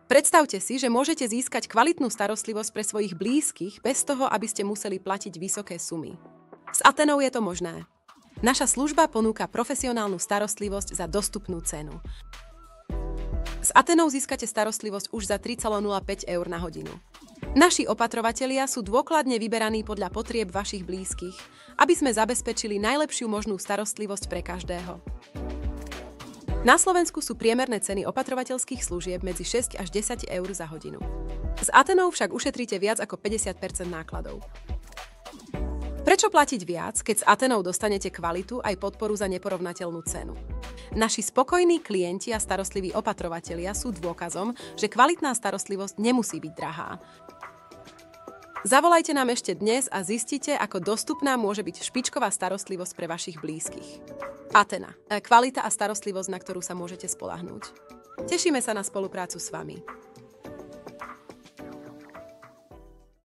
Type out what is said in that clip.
Predstavte si, že môžete získať kvalitnú starostlivosť pre svojich blízkych bez toho, aby ste museli platiť vysoké sumy. S Athenou je to možné. Naša služba ponúka profesionálnu starostlivosť za dostupnú cenu. S Athenou získate starostlivosť už za 3,05 eur na hodinu. Naši opatrovatelia sú dôkladne vyberaní podľa potrieb vašich blízkych, aby sme zabezpečili najlepšiu možnú starostlivosť pre každého. Na Slovensku sú priemerné ceny opatrovateľských služieb medzi 6 až 10 eur za hodinu. S Athenou však ušetríte viac ako 50% nákladov. Prečo platiť viac, keď s Athenou dostanete kvalitu aj podporu za neporovnateľnú cenu? Naši spokojní klienti a starostliví opatrovatelia sú dôkazom, že kvalitná starostlivosť nemusí byť drahá. Zavolajte nám ešte dnes a zistite, ako dostupná môže byť špičková starostlivosť pre vašich blízkych. Athena. Kvalita a starostlivosť, na ktorú sa môžete spoľahnúť. Tešíme sa na spoluprácu s vami.